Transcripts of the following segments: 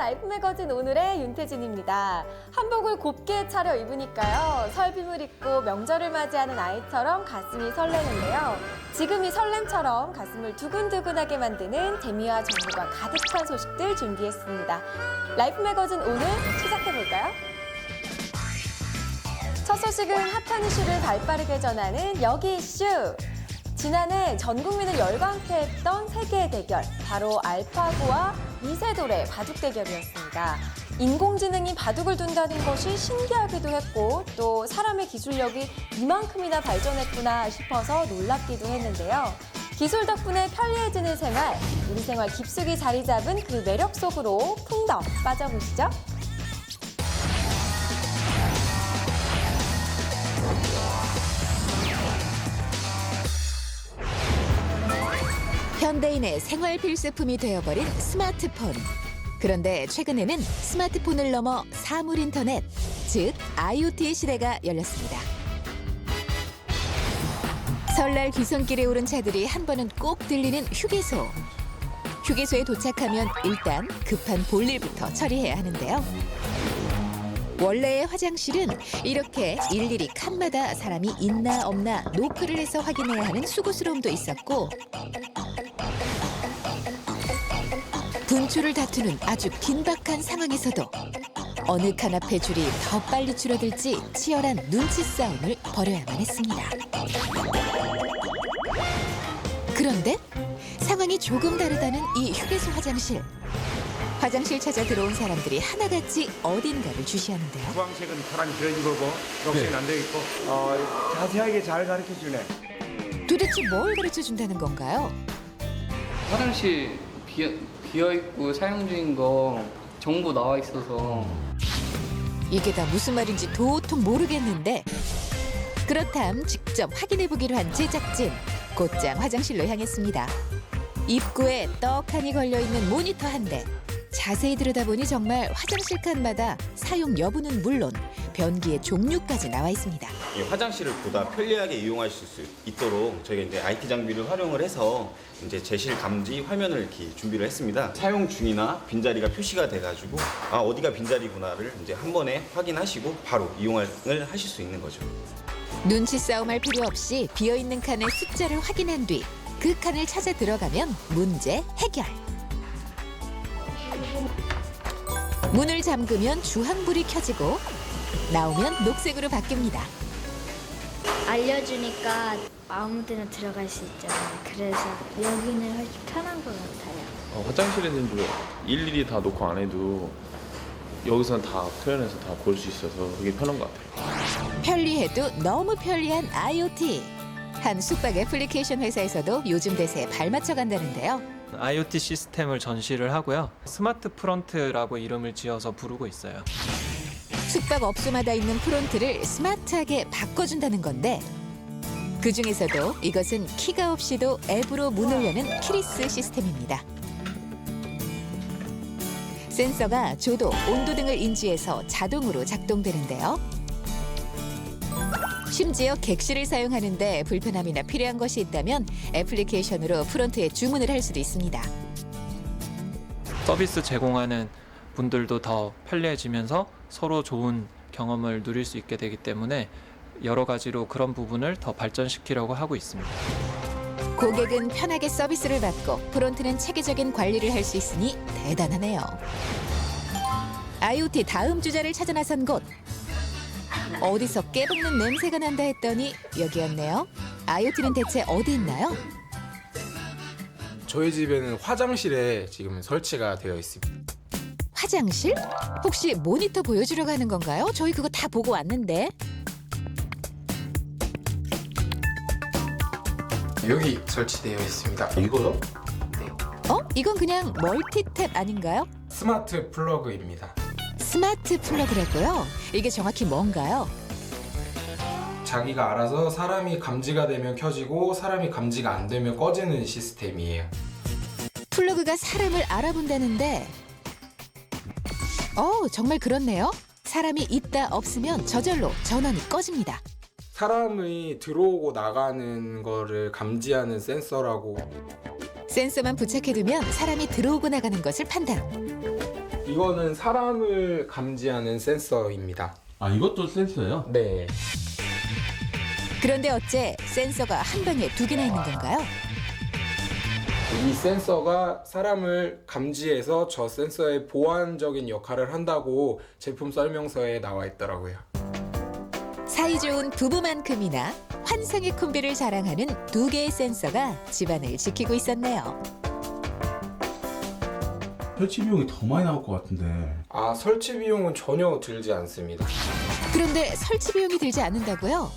라이프 매거진 오늘의 윤태진입니다. 한복을 곱게 차려 입으니까요. 설빔을 입고 명절을 맞이하는 아이처럼 가슴이 설레는데요. 지금 이 설렘처럼 가슴을 두근두근하게 만드는 재미와 정보가 가득한 소식들 준비했습니다. 라이프 매거진 오늘 시작해볼까요? 첫 소식은 핫한 이슈를 발빠르게 전하는 여기 이슈! 지난해 전 국민을 열광케했던 세계의 대결, 바로 알파고와 이세돌의 바둑 대결이었습니다. 인공지능이 바둑을 둔다는 것이 신기하기도 했고 또 사람의 기술력이 이만큼이나 발전했구나 싶어서 놀랍기도 했는데요. 기술 덕분에 편리해지는 생활, 우리 생활 깊숙이 자리 잡은 그 매력 속으로 풍덩 빠져보시죠. 현대인의 생활 필수품이 되어버린 스마트폰. 그런데 최근에는 스마트폰을 넘어 사물 인터넷, 즉 IoT 시대가 열렸습니다. 설날 귀성길에 오른 차들이 한 번은 꼭 들리는 휴게소. 휴게소에 도착하면 일단 급한 볼일부터 처리해야 하는데요. 원래의 화장실은 이렇게 일일이 칸마다 사람이 있나 없나 노크를 해서 확인해야 하는 수고스러움도 있었고, 분초를 다투는 아주 긴박한 상황에서도 어느 칸 앞의 줄이 더 빨리 줄어들지 치열한 눈치 싸움을 벌여야만 했습니다. 그런데 상황이 조금 다르다는 이 휴게소 화장실. 화장실 찾아 들어온 사람들이 하나같이 어딘가를 주시하는데요. 주황색은 사람이 들어진 거고 녹색은 안 되어 있고 자세하게 잘 가르쳐주네. 도대체 뭘 가르쳐준다는 건가요? 화장실 비어있고 사용 중인 거 정보 나와 있어서 이게 다 무슨 말인지 도통 모르겠는데, 그렇담 직접 확인해보기로 한 제작진. 곧장 화장실로 향했습니다. 입구에 떡하니 걸려있는 모니터 한 대. 자세히 들여다보니 정말 화장실 칸마다 사용 여부는 물론 변기의 종류까지 나와 있습니다. 이 화장실을 보다 편리하게 이용하실 수 있도록 저희가 이제 IT 장비를 활용을 해서 이제 제실 감지 화면을 이렇게 준비를 했습니다. 사용 중이나 빈자리가 표시가 돼가지고 어디가 빈자리구나를 이제 한 번에 확인하시고 바로 이용을 하실 수 있는 거죠. 눈치 싸움할 필요 없이 비어있는 칸의 숫자를 확인한 뒤 그 칸을 찾아 들어가면 문제 해결. 문을 잠그면 주황불이 켜지고 나오면 녹색으로 바뀝니다. 알려주니까 아무 데나 들어갈 수 있잖아요. 그래서 여기는 훨씬 편한 것 같아요. 화장실에는 뭐 일일이 다 놓고 안 해도 여기서는 다 표현해서 다 볼 수 있어서 그게 편한 것 같아요. 편리해도 너무 편리한 IoT. 한 숙박 애플리케이션 회사에서도 요즘 대세에 발맞춰 간다는데요. IoT 시스템을 전시를 하고요. 스마트 프론트라고 이름을 지어서 부르고 있어요. 숙박업소마다 있는 프론트를 스마트하게 바꿔준다는 건데, 그중에서도 이것은 키가 없이도 앱으로 문을 여는 키리스 시스템입니다. 센서가 조도, 온도 등을 인지해서 자동으로 작동되는데요. 심지어 객실을 사용하는데 불편함이나 필요한 것이 있다면 애플리케이션으로 프론트에 주문을 할 수도 있습니다. 서비스 제공하는 분들도 더 편리해지면서 서로 좋은 경험을 누릴 수 있게 되기 때문에 여러 가지로 그런 부분을 더 발전시키려고 하고 있습니다. 고객은 편하게 서비스를 받고 프론트는 체계적인 관리를 할 수 있으니 대단하네요. IoT 다음 주자를 찾아 나선 곳. 어디서 깨볶는 냄새가 난다 했더니 여기였네요. IoT는 대체 어디 있나요? 저희 집에는 화장실에 지금 설치가 되어 있습니다. 화장실? 혹시 모니터 보여주려고 하는 건가요? 저희 그거 다 보고 왔는데. 여기 설치되어 있습니다. 이거요? 이건 그냥 멀티탭 아닌가요? 스마트 플러그입니다. 스마트 플러그라고요? 이게 정확히 뭔가요? 자기가 알아서 사람이 감지가 되면 켜지고 사람이 감지가 안 되면 꺼지는 시스템이에요. 플러그가 사람을 알아본다는데, 정말 그렇네요. 사람이 있다 없으면 저절로 전원이 꺼집니다. 사람이 들어오고 나가는 거를 감지하는 센서라고. 센서만 부착해두면 사람이 들어오고 나가는 것을 판단. 이 이거는 사람을 감지하는 센서입니다. 아, 이것도 센서예요? 네. 그런데 어째 센서가 한 방에 두 개나 있는 건가요? 이 센서가 사람을 감지해서 저 센서의 보완적인 역할을 한다고 제품 설명서에 나와 있더라고요. 사이좋은 부부만큼이나 환상의 콤비를 자랑하는 두 개의 센서가 집안을 지키고 있었네요. 설치 비용이 더 많이 나올 것 같은데. 아, 설치 비용은 전혀 들지 않습니다. 그런데 설치 비용이 들지 않는다고요?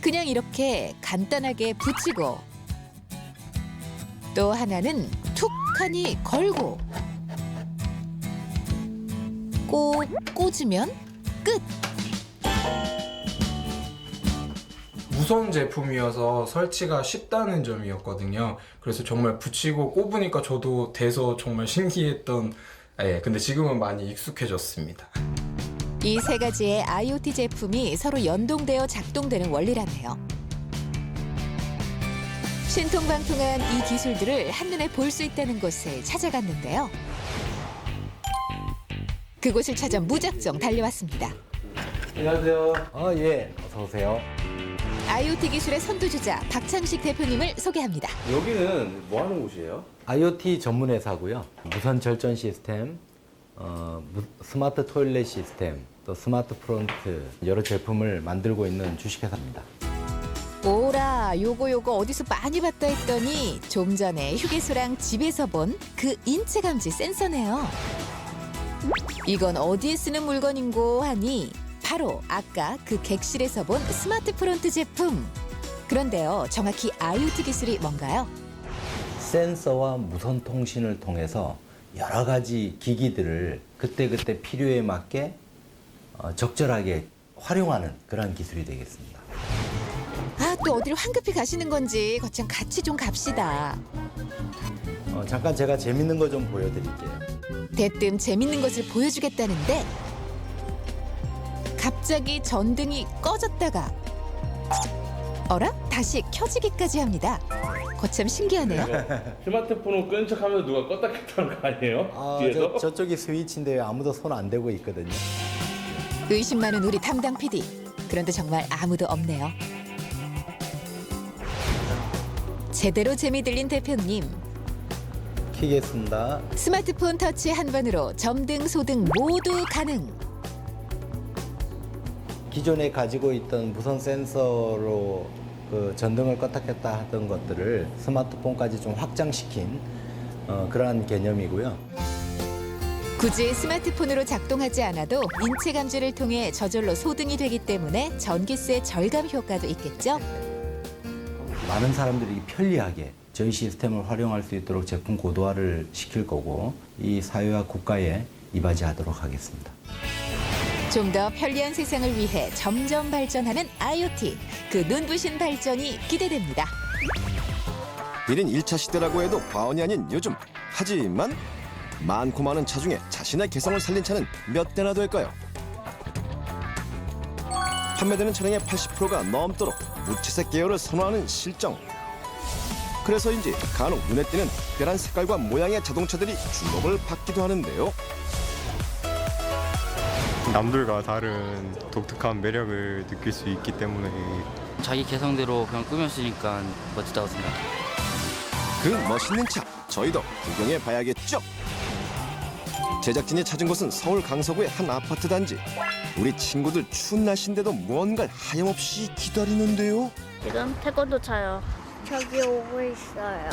그냥 이렇게 간단하게 붙이고 또 하나는 툭하니 걸고 꼭 꽂으면 끝! 무선 제품이어서 설치가 쉽다는 점이었거든요. 그래서 정말 붙이고 꼽으니까 저도 돼서 정말 신기했던, 근데 지금은 많이 익숙해졌습니다. 이 세 가지의 IoT 제품이 서로 연동되어 작동되는 원리라네요. 신통방통한 이 기술들을 한눈에 볼 수 있다는 곳을 찾아갔는데요. 그곳을 찾아 무작정 달려왔습니다. 안녕하세요. 예, 어서 오세요. IoT 기술의 선두주자 박창식 대표님을 소개합니다. 여기는 뭐 하는 곳이에요? IoT 전문 회사고요. 무선 절전 시스템, 스마트 토일렛 시스템, 또 스마트 프론트 여러 제품을 만들고 있는 주식회사입니다. 오라, 요거 어디서 많이 봤다 했더니 좀 전에 휴게소랑 집에서 본 그 인체 감지 센서네요. 이건 어디에 쓰는 물건인고 하니 바로 아까 그 객실에서 본 스마트 프론트 제품. 그런데요, 정확히 IoT 기술이 뭔가요? 센서와 무선 통신을 통해서 여러 가지 기기들을 그때그때 필요에 맞게 적절하게 활용하는 그런 기술이 되겠습니다. 아, 또 어디를 황급히 가시는 건지 거참 같이 좀 갑시다. 잠깐 제가 재밌는 거 좀 보여드릴게요. 대뜸 재밌는 것을 보여주겠다는데 갑자기 전등이 꺼졌다가 어라? 다시 켜지기까지 합니다. 거참 신기하네요. 스마트폰을 끄는 척하면서 누가 껐다 켰다는 거 아니에요? 뒤에서? 저쪽이 스위치인데 아무도 손 안 대고 있거든요. 의심 많은 우리 담당 PD. 그런데 정말 아무도 없네요. 제대로 재미 들린 대표님. 키겠습니다. 스마트폰 터치 한 번으로 점등, 소등 모두 가능. 기존에 가지고 있던 무선 센서로 그 전등을 껐다 켰다 하던 것들을 스마트폰까지 좀 확장시킨 그러한 개념이고요. 굳이 스마트폰으로 작동하지 않아도 인체 감지를 통해 저절로 소등이 되기 때문에 전기세 절감 효과도 있겠죠? 많은 사람들이 편리하게 저희 시스템을 활용할 수 있도록 제품 고도화를 시킬 거고 이 사회와 국가에 이바지하도록 하겠습니다. 좀 더 편리한 세상을 위해 점점 발전하는 IoT. 그 눈부신 발전이 기대됩니다. 이른 1차 시대라고 해도 과언이 아닌 요즘. 하지만 많고 많은 차 중에 자신의 개성을 살린 차는 몇 대나 될까요? 판매되는 차량의 80%가 넘도록 무채색 계열을 선호하는 실정. 그래서인지 간혹 눈에 띄는 특별한 색깔과 모양의 자동차들이 주목을 받기도 하는데요. 남들과 다른 독특한 매력을 느낄 수 있기 때문에 자기 개성대로 그냥 꾸몄으니까 멋지다고 생각해요. 그 멋있는 차 저희도 구경해 봐야겠죠. 제작진이 찾은 곳은 서울 강서구의 한 아파트 단지. 우리 친구들 추운 날씨인데도 무언가를 하염없이 기다리는데요. 지금 태권도 차요. 저기 오고 있어요.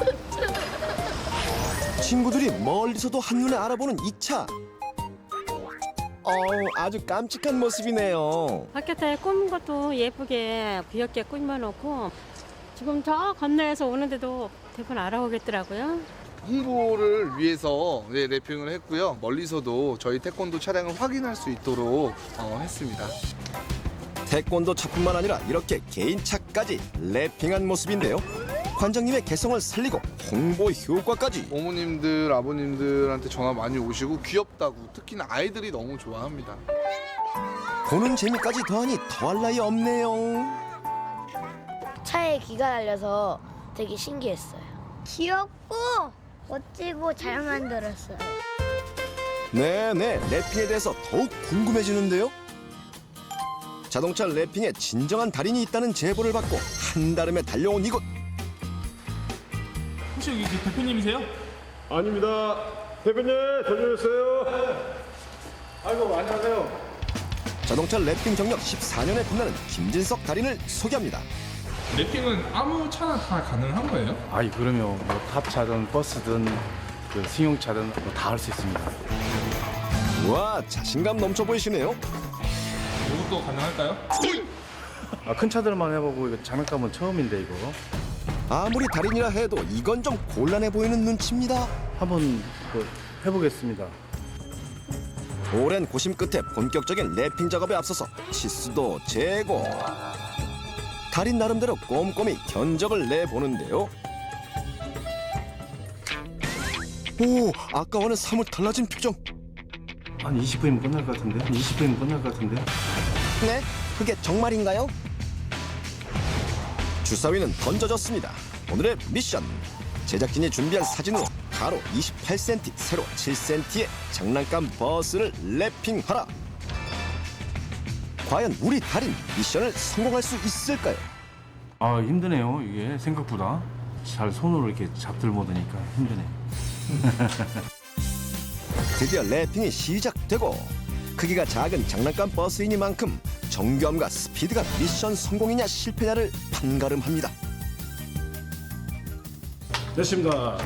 친구들이 멀리서도 한눈에 알아보는 이 차. 아주 깜찍한 모습이네요. 바깥에 꾸민 것도 예쁘게 귀엽게 꾸며놓고 지금 저 건너에서 오는데도 대부분 알아보겠더라고요. 홍보를 위해서 랩핑을 했고요. 멀리서도 저희 태권도 차량을 확인할 수 있도록 했습니다. 태권도 차뿐만 아니라 이렇게 개인 차까지 랩핑한 모습인데요. 관장님의 개성을 살리고 홍보 효과까지. 어머님들, 아버님들한테 전화 많이 오시고 귀엽다고 특히나 아이들이 너무 좋아합니다. 보는 재미까지 더하니 더할 나위 없네요. 차에 기가 달려서 되게 신기했어요. 귀엽고 멋지고 잘 만들었어요. 네네, 랩핑에 대해서 더욱 궁금해지는데요. 자동차 랩핑에 진정한 달인이 있다는 제보를 받고 한달음에 달려온 이곳. 혹시 여기 대표님이세요? 아닙니다. 대표님, 전주였어요. 아이고, 안녕하세요. 자동차 랩핑 경력 14년에 빛나는 김진석 달인을 소개합니다. 랩핑은 아무 차나 다 가능한 거예요? 아이 그러면 뭐 탑차든 버스든 그 승용차든 뭐 다 할 수 있습니다. 와, 자신감 넘쳐 보이시네요. 이것도 가능할까요? 큰 차들만 해보고 이거 장난감은 처음인데 이거. 아무리 달인이라 해도 이건 좀 곤란해 보이는 눈치입니다. 한번 해보겠습니다. 오랜 고심 끝에 본격적인 랩핑 작업에 앞서서 치수도 재고. 달인 나름대로 꼼꼼히 견적을 내보는데요. 오, 아까와는 사뭇 달라진 표정. 한 20분이면 끝날 것 같은데? 20분이면 끝날 것 같은데? 네? 그게 정말인가요? 주사위는 던져졌습니다. 오늘의 미션. 제작진이 준비한 사진으로 가로 28cm, 세로 7cm의 장난감 버스를 랩핑하라. 과연 우리 달인 미션을 성공할 수 있을까요? 아 힘드네요. 이게 생각보다 잘 손으로 이렇게 잡들 못하니까 힘드네. 드디어 랩핑이 시작되고 크기가 작은 장난감 버스이니만큼 정교함과 스피드가 미션 성공이냐 실패냐를 판가름합니다. 됐습니다.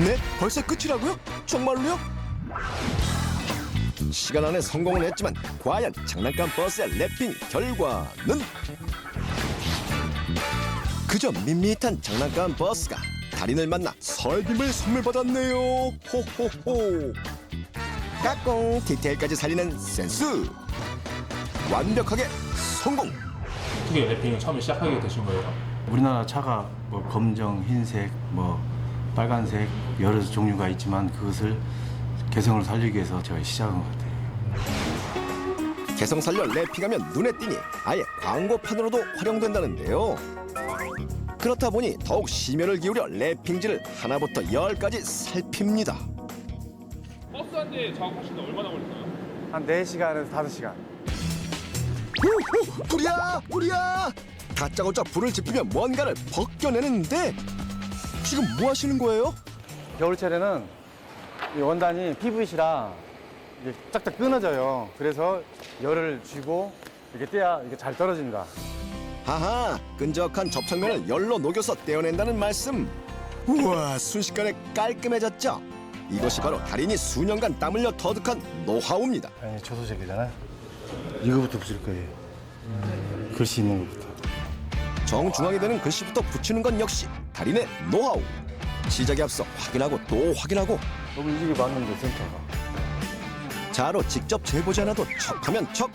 네? 벌써 끝이라고요? 정말로요? 시간 안에 성공은 했지만 과연 장난감 버스의 랩핑 결과는? 그저 밋밋한 장난감 버스가 달인을 만나 설빔을 선물 받았네요. 호호호. 까꿍, 디테일까지 살리는 센스. 완벽하게 성공. 어떻게 랩핑을 처음에 시작하게 되신 거예요? 우리나라 차가 뭐 검정, 흰색, 뭐 빨간색 여러 종류가 있지만 그것을 개성을 살리기 위해서 제가 시작한 것 같아요. 개성 살려 랩핑하면 눈에 띄니 아예 광고판으로도 활용된다는데요. 그렇다 보니 더욱 심혈을 기울여 랩핑지를 하나부터 10까지 살핍니다. 버스 한 대 작업하시는데 얼마나 걸릴까요? 한 4시간에서 5시간. 불이야! 불이야! 다짜고짜 불을 지피며 뭔가를 벗겨내는데 지금 뭐 하시는 거예요? 겨울철에는 이 원단이 PVC라 이게 짝짝 끊어져요. 그래서 열을 쥐고 이렇게 떼야 이게 잘 떨어집니다. 하하, 끈적한 접착면을 열로 녹여서 떼어낸다는 말씀. 우와, 순식간에 깔끔해졌죠? 이것이 바로 달인이 수년간 땀 흘려 터득한 노하우입니다. 아니, 조소색이잖아. 이거부터 붙일 거예요. 글씨 있는 것부터. 정중앙이 되는 글씨부터 붙이는 건 역시 달인의 노하우. 시작에 앞서 확인하고 또 확인하고. 너무 이게 맞는데 센터가. 자로 직접 재보지 않아도 척하면 척.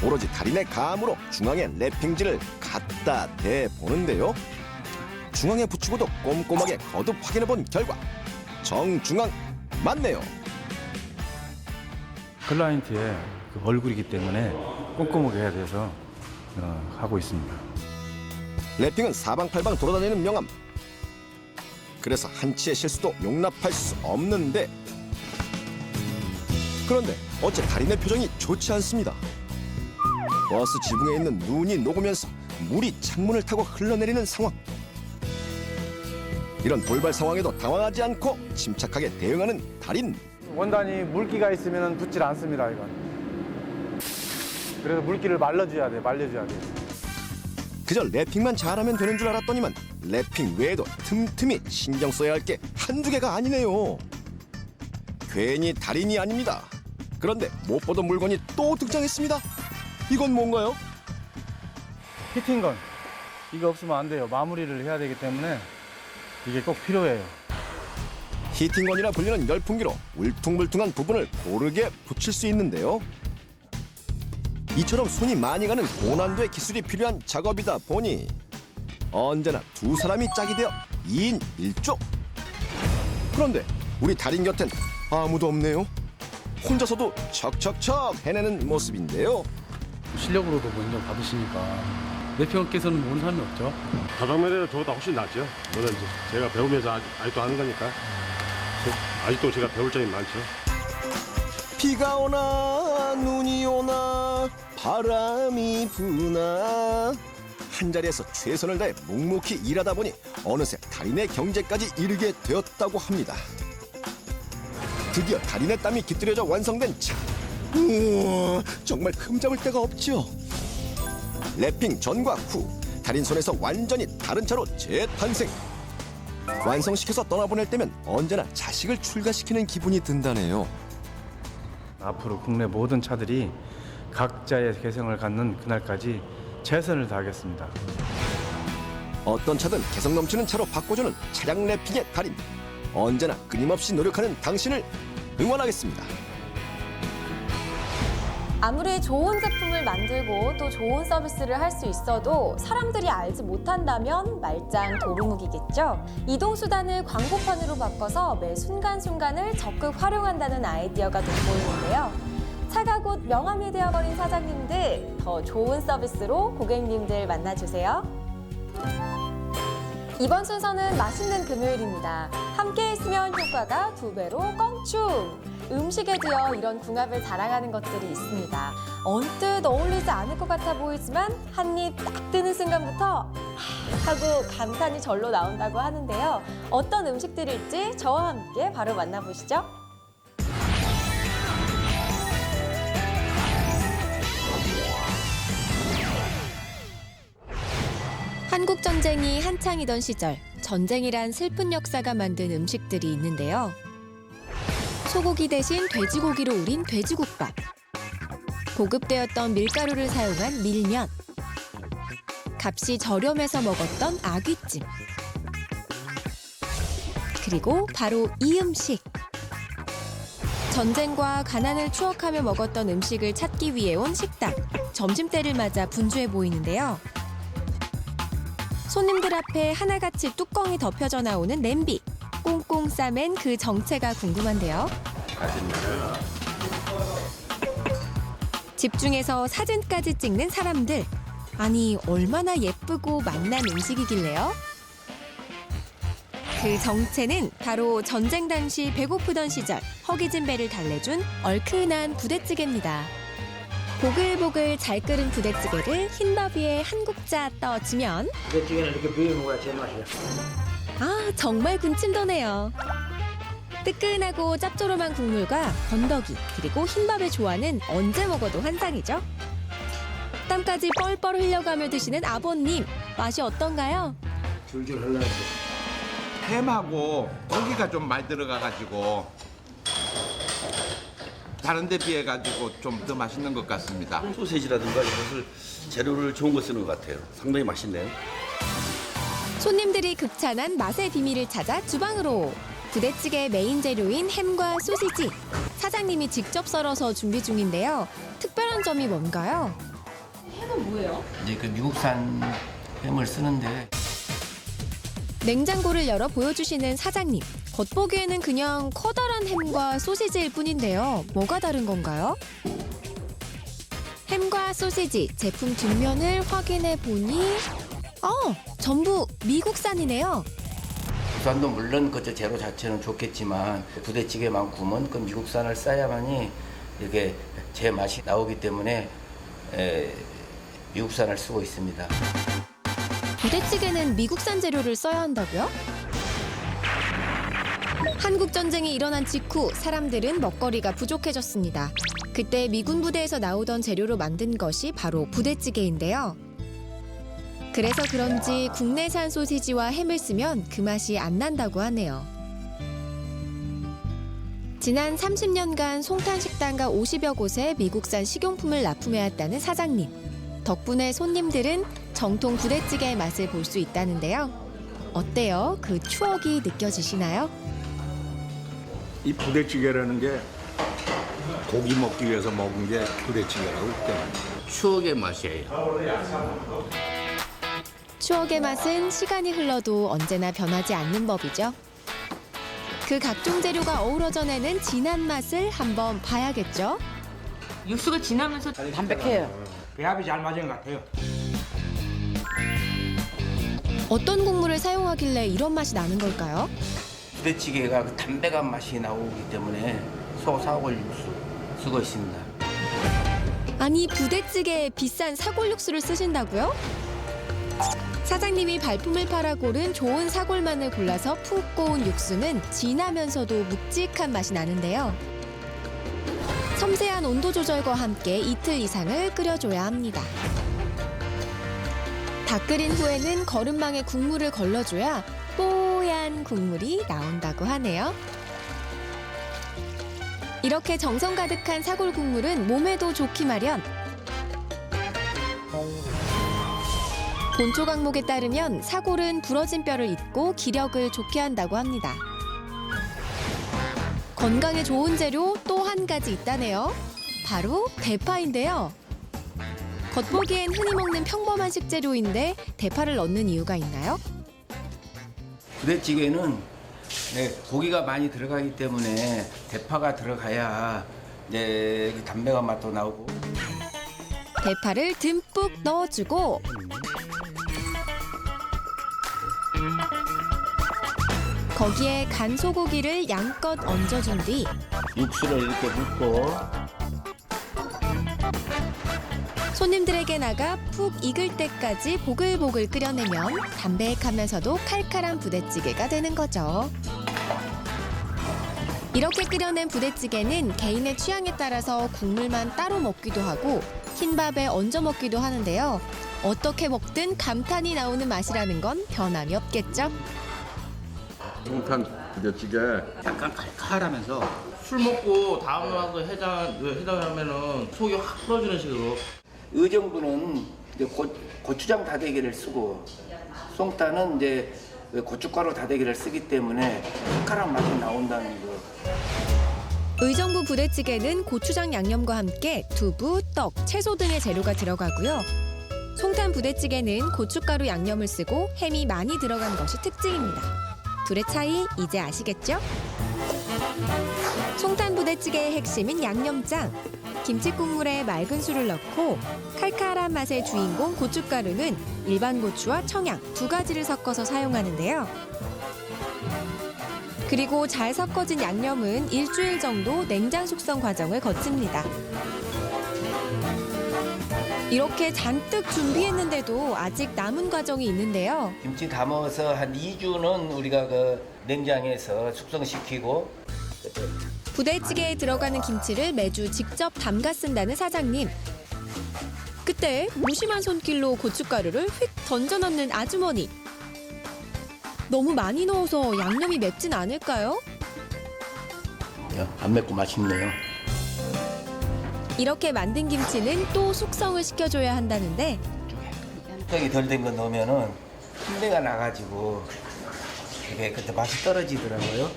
오로지 달인의 감으로 중앙에 랩핑지를 갖다 대보는데요. 중앙에 붙이고도 꼼꼼하게 거듭 확인해본 결과 정중앙 맞네요. 클라이언트의 그 얼굴이기 때문에 꼼꼼하게 해야 돼서 하고 있습니다. 랩핑은 사방팔방 돌아다니는 명함. 그래서 한치의 실수도 용납할 수 없는데 그런데 어째 달인의 표정이 좋지 않습니다. 버스 지붕에 있는 눈이 녹으면서 물이 창문을 타고 흘러내리는 상황. 이런 돌발 상황에도 당황하지 않고 침착하게 대응하는 달인. 원단이 물기가 있으면 붙질 않습니다, 이건. 그래서 물기를 말려줘야 돼. 그저 랩핑만 잘하면 되는 줄 알았더니만 랩핑 외에도 틈틈이 신경 써야 할 게 한두 개가 아니네요. 괜히 달인이 아닙니다. 그런데 못 보던 물건이 또 등장했습니다. 이건 뭔가요? 히팅건. 이거 없으면 안 돼요. 마무리를 해야 되기 때문에 이게 꼭 필요해요. 히팅건이라 불리는 열풍기로 울퉁불퉁한 부분을 고르게 붙일 수 있는데요. 이처럼 손이 많이 가는 고난도의 기술이 필요한 작업이다 보니 언제나 두 사람이 짝이 되어 2인 1조. 그런데 우리 달인 곁엔 아무도 없네요. 혼자서도 척척척 해내는 모습인데요. 실력으로도 뭐 인정 받으시니까 랩핑업계에서는 모르는 사람이 없죠. 가방면에는 저보다 훨씬 낫죠. 저는 이제 제가 배우면서 아직도 하는 거니까 아직도 제가 배울 점이 많죠. 비가 오나 눈이 오나 바람이 부나 한자리에서 최선을 다해 묵묵히 일하다 보니 어느새 달인의 경제까지 이르게 되었다고 합니다. 드디어 달인의 땀이 깃들여져 완성된 차. 우와, 정말 흠잡을 데가 없죠. 랩핑 전과 후 달인 손에서 완전히 다른 차로 재탄생. 완성시켜서 떠나보낼 때면 언제나 자식을 출가시키는 기분이 든다네요. 앞으로 국내 모든 차들이 각자의 개성을 갖는 그날까지 최선을 다하겠습니다. 어떤 차든 개성 넘치는 차로 바꿔주는 차량 랩핑의 달인. 언제나 끊임없이 노력하는 당신을 응원하겠습니다. 아무리 좋은 제품을 만들고 또 좋은 서비스를 할 수 있어도 사람들이 알지 못한다면 말짱 도루묵이겠죠. 이동수단을 광고판으로 바꿔서 매 순간순간을 적극 활용한다는 아이디어가 돋보이는데요. 차가 곧 명함이 되어버린 사장님들, 더 좋은 서비스로 고객님들 만나주세요. 이번 순서는 맛있는 금요일입니다. 함께 있으면 효과가 2배로 껑충! 음식에도요 이런 궁합을 자랑하는 것들이 있습니다. 언뜻 어울리지 않을 것 같아 보이지만 한 입 딱 뜨는 순간부터 하고 감탄이 절로 나온다고 하는데요. 어떤 음식들일지 저와 함께 바로 만나보시죠. 한국 전쟁이 한창이던 시절, 전쟁이란 슬픈 역사가 만든 음식들이 있는데요. 소고기 대신 돼지고기로 우린 돼지국밥, 보급되었던 밀가루를 사용한 밀면, 값이 저렴해서 먹었던 아귀찜, 그리고 바로 이 음식. 전쟁과 가난을 추억하며 먹었던 음식을 찾기 위해 온 식당, 점심때를 맞아 분주해 보이는데요. 손님들 앞에 하나같이 뚜껑이 덮여져 나오는 냄비, 꽁꽁 싸맨 그 정체가 궁금한데요. 집중해서 사진까지 찍는 사람들. 아니, 얼마나 예쁘고 맛난 음식이길래요? 그 정체는 바로 전쟁 당시 배고프던 시절 허기진 배를 달래준 얼큰한 부대찌개입니다. 보글보글 잘 끓은 부대찌개를 흰밥 위에 한 국자 떠주면 부대찌개는 이렇게 비벼 먹어야 제맛이야. 아, 정말 군침 도네요. 뜨끈하고 짭조름한 국물과 건더기, 그리고 흰밥의 조화는 언제 먹어도 환상이죠. 땀까지 뻘뻘 흘려가며 드시는 아버님, 맛이 어떤가요? 줄줄 흘러야지. 햄하고 고기가 좀 많이 들어가가지고 다른 데 비해가지고 좀 더 맛있는 것 같습니다. 소세지라든가 이것을 재료를 좋은 거 쓰는 것 같아요. 상당히 맛있네요. 손님들이 극찬한 맛의 비밀을 찾아 주방으로. 부대찌개 메인 재료인 햄과 소시지. 사장님이 직접 썰어서 준비 중인데요. 특별한 점이 뭔가요? 햄은 뭐예요? 이제 그 미국산 햄을 쓰는데 냉장고를 열어 보여주시는 사장님. 겉보기에는 그냥 커다란 햄과 소시지일 뿐인데요. 뭐가 다른 건가요? 햄과 소시지 제품 뒷면을 확인해 보니 전부 미국산이네요. 국산도 물론 그 재료 자체는 좋겠지만 부대찌개만큼은 그 미국산을 써야만이 이렇게 제 맛이 나오기 때문에 미국산을 쓰고 있습니다. 부대찌개는 미국산 재료를 써야 한다고요? 한국 전쟁이 일어난 직후 사람들은 먹거리가 부족해졌습니다. 그때 미군 부대에서 나오던 재료로 만든 것이 바로 부대찌개인데요. 그래서 그런지 국내산 소시지와 햄을 쓰면 그 맛이 안 난다고 하네요. 지난 30년간 송탄 식당과 50여 곳에 미국산 식용품을 납품해왔다는 사장님. 덕분에 손님들은 정통 부대찌개의 맛을 볼 수 있다는데요. 어때요? 그 추억이 느껴지시나요? 이 부대찌개라는 게 고기 먹기 위해서 먹은 게 부대찌개라고 때문에 추억의 맛이에요. 추억의 맛은 시간이 흘러도 언제나 변하지 않는 법이죠. 그 각종 재료가 어우러져 내는 진한 맛을 한번 봐야겠죠. 육수가 진하면서 담백해요. 배합이 잘 맞은 것 같아요. 어떤 국물을 사용하길래 이런 맛이 나는 걸까요? 부대찌개가 그 담백한 맛이 나오기 때문에 소사골 육수, 수고했습니다. 아니, 부대찌개에 비싼 사골 육수를 쓰신다고요? 사장님이 발품을 팔아 고른 좋은 사골만을 골라서 푹 고운 육수는 진하면서도 묵직한 맛이 나는데요. 섬세한 온도 조절과 함께 이틀 이상을 끓여줘야 합니다. 다 끓인 후에는 거름망에 국물을 걸러줘야 뽀얀 국물이 나온다고 하네요. 이렇게 정성 가득한 사골 국물은 몸에도 좋기 마련. 본초 강목에 따르면 사골은 부러진 뼈를 잇고 기력을 좋게 한다고 합니다. 건강에 좋은 재료 또 한 가지 있다네요. 바로 대파인데요. 겉보기엔 흔히 먹는 평범한 식재료인데 대파를 넣는 이유가 있나요? 부대찌개는 고기가 많이 들어가기 때문에 대파가 들어가야 이제 담백한 맛도 나오고. 대파를 듬뿍 넣어주고 거기에 간 소고기를 양껏 얹어준 뒤 육수를 이렇게 붓고 손님들에게 나가 푹 익을 때까지 보글보글 끓여내면 담백하면서도 칼칼한 부대찌개가 되는 거죠. 이렇게 끓여낸 부대찌개는 개인의 취향에 따라서 국물만 따로 먹기도 하고 흰밥에 얹어 먹기도 하는데요. 어떻게 먹든 감탄이 나오는 맛이라는 건 변함이 없겠죠? 송탄 부대찌개 약간 칼칼하면서 술 먹고 다음 날도 해장하면은 속이 확 풀어지는 식으로. 의정부는 이제 고추장 다대기를 쓰고 송탄은 이제 고춧가루 다대기를 쓰기 때문에 칼칼한 맛이 나온다는 거. 의정부 부대찌개는 고추장 양념과 함께 두부, 떡, 채소 등의 재료가 들어가고요. 송탄 부대찌개는 고춧가루 양념을 쓰고 햄이 많이 들어간 것이 특징입니다. 둘의 차이 이제 아시겠죠? 송탄 부대찌개의 핵심인 양념장. 김치 국물에 맑은 술을 넣고 칼칼한 맛의 주인공 고춧가루는 일반 고추와 청양 두 가지를 섞어서 사용하는데요. 그리고 잘 섞어진 양념은 일주일 정도 냉장 숙성 과정을 거칩니다. 이렇게 잔뜩 준비했는데도 아직 남은 과정이 있는데요. 김치 담아서 한 2주는 우리가 냉장해서 숙성시키고. 부대찌개에 들어가는 김치를 매주 직접 담가 쓴다는 사장님. 그때 무심한 손길로 고춧가루를 휙 던져 넣는 아주머니. 너무 많이 넣어서 양념이 맵진 않을까요? 안 맵고 맛있네요. 이렇게 만든 김치는 또 숙성을 시켜줘야 한다는데 숙성이 덜 된 거 넣으면은 흰내가 나가지고 이게 그때 맛이 떨어지더라고요.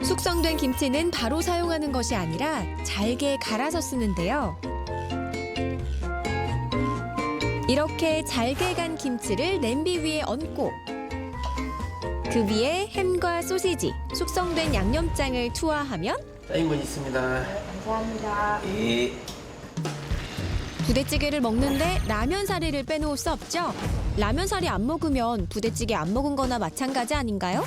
숙성된 김치는 바로 사용하는 것이 아니라 잘게 갈아서 쓰는데요. 이렇게 잘게 간 김치를 냄비 위에 얹고 그 위에 햄과 소시지, 숙성된 양념장을 투하하면 쌓인 건 있습니다. 감사합니다. 예. 부대찌개를 먹는데 라면 사리를 빼놓을 수 없죠. 라면 사리 안 먹으면 부대찌개 안 먹은 거나 마찬가지 아닌가요?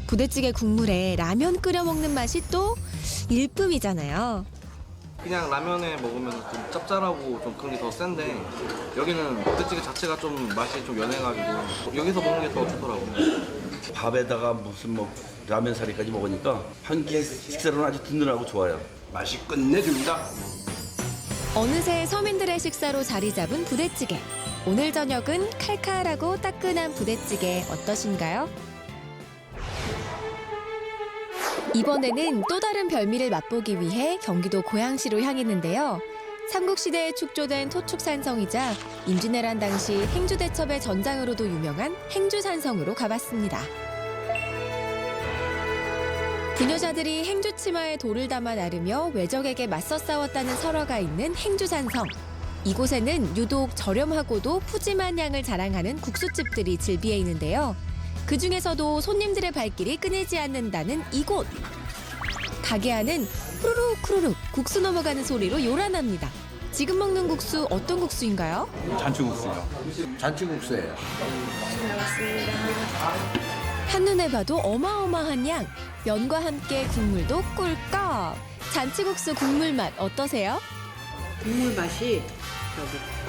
부대찌개 국물에 라면 끓여 먹는 맛이 또 일품이잖아요. 그냥 라면에 먹으면 좀 짭짤하고 좀 그런 게 더 센데 여기는 부대찌개 자체가 좀 맛이 좀 연해가지고 여기서 먹는 게 더 좋더라고요. 밥에다가 무슨 뭐 라면 사리까지 먹으니까 한 끼 식사로는 아주 든든하고 좋아요. 맛이 끝내줍니다. 어느새 서민들의 식사로 자리 잡은 부대찌개. 오늘 저녁은 칼칼하고 따끈한 부대찌개 어떠신가요? 이번에는 또 다른 별미를 맛보기 위해 경기도 고양시로 향했는데요. 삼국시대에 축조된 토축산성이자 임진왜란 당시 행주대첩의 전장으로도 유명한 행주산성으로 가봤습니다. 부녀자들이 행주치마에 돌을 담아 나르며 외적에게 맞서 싸웠다는 설화가 있는 행주산성. 이곳에는 유독 저렴하고도 푸짐한 양을 자랑하는 국수집들이 즐비해 있는데요. 그중에서도 손님들의 발길이 끊이지 않는다는 이곳. 가게 안은 후루룩 후루룩 국수 넘어가는 소리로 요란합니다. 지금 먹는 국수 어떤 국수인가요? 잔치국수요. 잔치국수예요. 한눈에 봐도 어마어마한 양. 면과 함께 국물도 꿀꺽. 잔치국수 국물 맛 어떠세요? 국물 맛이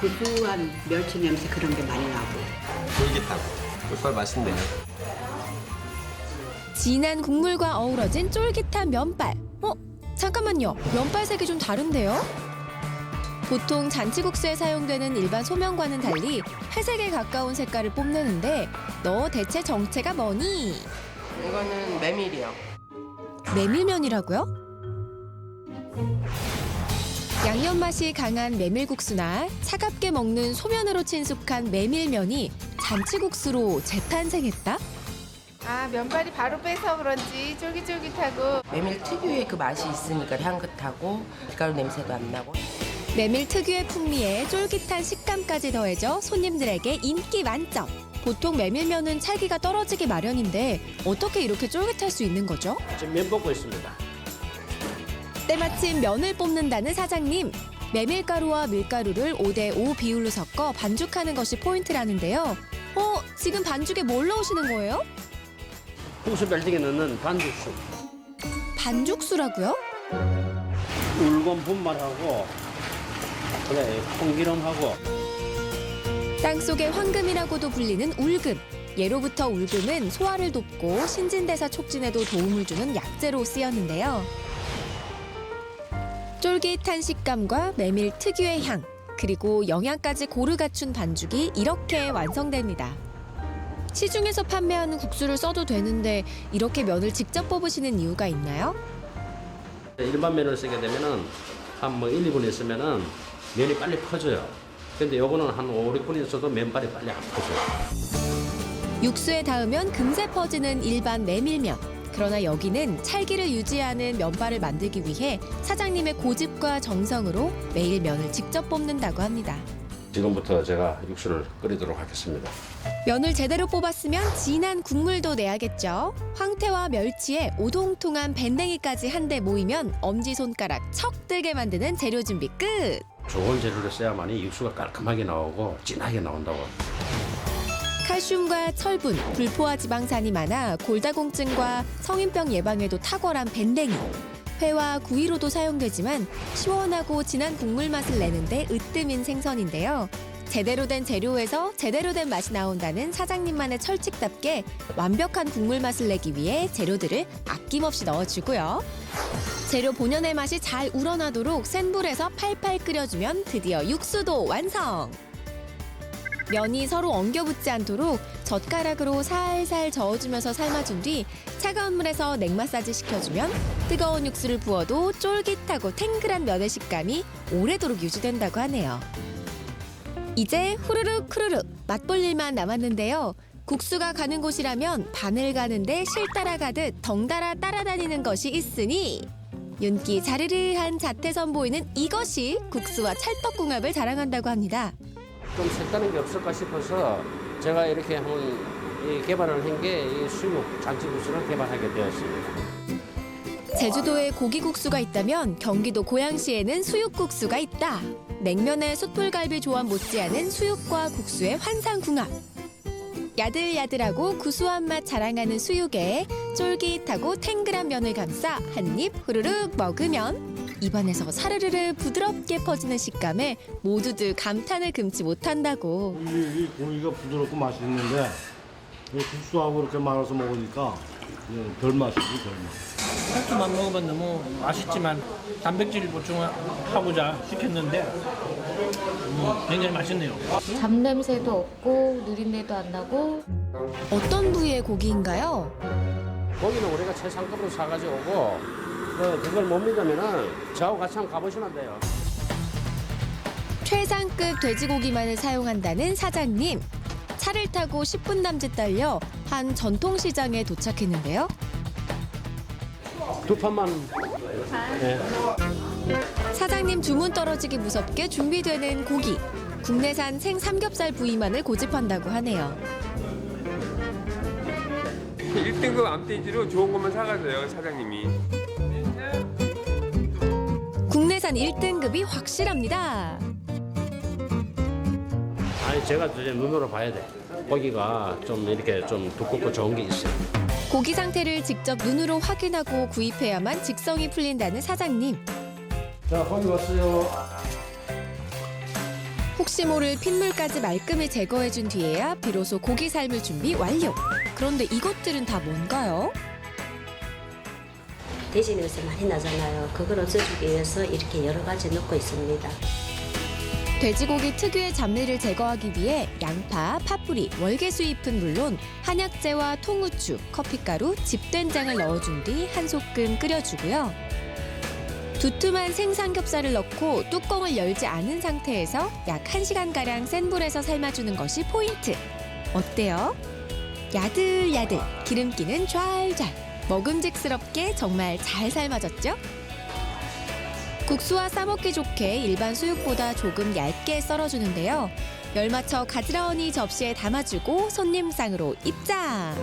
고소한 멸치 냄새 그런 게 많이 나고. 쫄깃하고 꿀빨 맛있네요. 진한 국물과 어우러진 쫄깃한 면발. 잠깐만요. 면발 색이 좀 다른데요? 보통 잔치국수에 사용되는 일반 소면과는 달리 회색에 가까운 색깔을 뽐내는데 너 대체 정체가 뭐니? 이거는 메밀이요. 메밀면이라고요? 양념 맛이 강한 메밀국수나 차갑게 먹는 소면으로 친숙한 메밀면이 잔치국수로 재탄생했다? 면발이 바로 빼서 그런지 쫄깃쫄깃하고 메밀 특유의 그 맛이 있으니까 향긋하고 밀가루 냄새도 안 나고. 메밀 특유의 풍미에 쫄깃한 식감까지 더해져 손님들에게 인기 만점. 보통 메밀면은 찰기가 떨어지기 마련인데 어떻게 이렇게 쫄깃할 수 있는 거죠? 지금 면 볶고 있습니다. 때마침 면을 뽑는다는 사장님. 메밀가루와 밀가루를 5대5 비율로 섞어 반죽하는 것이 포인트라는데요. 지금 반죽에 뭘 넣으시는 거예요? 국수 벨딩에 넣는 반죽수. 반죽수라고요? 울건 분말하고 그래 콩기름하고. 땅속의 황금이라고도 불리는 울금. 예로부터 울금은 소화를 돕고 신진대사 촉진에도 도움을 주는 약재로 쓰였는데요. 쫄깃한 식감과 메밀 특유의 향, 그리고 영양까지 고루 갖춘 반죽이 이렇게 완성됩니다. 시중에서 판매하는 국수를 써도 되는데 이렇게 면을 직접 뽑으시는 이유가 있나요? 일반 면을 쓰게 되면은 한 1, 2분 있으면은 면이 빨리 퍼져요. 근데 요거는 한 5, 6분 있어도 면발이 빨리 안 퍼져요. 육수에 닿으면 금세 퍼지는 일반 메밀면. 그러나 여기는 찰기를 유지하는 면발을 만들기 위해 사장님의 고집과 정성으로 매일 면을 직접 뽑는다고 합니다. 지금부터 제가 육수를 끓이도록 하겠습니다. 면을 제대로 뽑았으면 진한 국물도 내야겠죠. 황태와 멸치에 오동통한 밴댕이까지 한데 모이면 엄지손가락 척 들게 만드는 재료 준비 끝! 좋은 재료를 써야만이 육수가 깔끔하게 나오고 진하게 나온다고. 칼슘과 철분, 불포화 지방산이 많아 골다공증과 성인병 예방에도 탁월한 밴댕이. 회와 구이로도 사용되지만 시원하고 진한 국물 맛을 내는데 으뜸인 생선인데요. 제대로 된 재료에서 제대로 된 맛이 나온다는 사장님만의 철칙답게 완벽한 국물 맛을 내기 위해 재료들을 아낌없이 넣어주고요. 재료 본연의 맛이 잘 우러나도록 센 불에서 팔팔 끓여주면 드디어 육수도 완성! 면이 서로 엉겨붙지 않도록 젓가락으로 살살 저어주면서 삶아준 뒤 차가운 물에서 냉 마사지 시켜주면 뜨거운 육수를 부어도 쫄깃하고 탱글한 면의 식감이 오래도록 유지된다고 하네요. 이제 후루룩 후루룩 맛볼 일만 남았는데요. 국수가 가는 곳이라면 바늘 가는데 실 따라가듯 덩달아 따라다니는 것이 있으니 윤기 자르르한 자태 선보이는 이것이 국수와 찰떡궁합을 자랑한다고 합니다. 좀 색다른 게 없을까 싶어서 제가 이렇게 한번 개발을 한 게 이 수육 잔치국수를 개발하게 되었습니다. 제주도에 고기국수가 있다면 경기도 고양시에는 수육국수가 있다. 냉면에 숯불갈비 조합 못지않은 수육과 국수의 환상궁합. 야들야들하고 구수한 맛 자랑하는 수육에 쫄깃하고 탱글한 면을 감싸 한 입 후루룩 먹으면 입안에서 사르르르 부드럽게 퍼지는 식감에 모두들 감탄을 금치 못한다고. 이 고기가 부드럽고 맛있는데 이 국수하고 이렇게 말아서 먹으니까 별 맛이지 별 맛. 국수만 먹으면 너무 맛있지만 단백질 보충하고자 시켰는데 굉장히 맛있네요. 잡냄새도 없고 누린내도 안 나고. 어떤 부위의 고기인가요? 고기는 우리가 최상급으로 사가지고 오고 그걸 못 믿으면은 저하고 같이 한번 가보시면 돼요. 최상급 돼지고기만을 사용한다는 사장님. 차를 타고 10분 남짓 달려 한 전통시장에 도착했는데요. 두 판만. 네. 사장님 주문 떨어지기 무섭게 준비되는 고기. 국내산 생삼겹살 부위만을 고집한다고 하네요. 1등급 암돼지로 좋은 것만 사가세요, 사장님이. 국내산 1등급이 확실합니다. 아니 제가 이제 눈으로 봐야 돼. 고기가 좀 이렇게 좀 두껍고 좋은 게 있어요. 고기 상태를 직접 눈으로 확인하고 구입해야만 직성이 풀린다는 사장님. 자, 고기 왔어요. 혹시 모를 핏물까지 말끔히 제거해준 뒤에야 비로소 고기 삶을 준비 완료. 그런데 이것들은 다 뭔가요? 돼지 냄새 많이 나잖아요. 그걸 없애주기 위해서 이렇게 여러 가지 넣고 있습니다. 돼지고기 특유의 잡내를 제거하기 위해 양파, 파뿌리, 월계수잎은 물론 한약재와 통후추, 커피가루, 집된장을 넣어준 뒤 한 소끔 끓여주고요. 두툼한 생삼겹살을 넣고 뚜껑을 열지 않은 상태에서 약 1시간가량 센 불에서 삶아주는 것이 포인트. 어때요? 야들야들, 기름기는 좔좔. 먹음직스럽게 정말 잘 삶아졌죠? 국수와 싸먹기 좋게 일반 수육보다 조금 얇게 썰어주는데요. 열 맞춰 가지런히 접시에 담아주고 손님상으로 입장!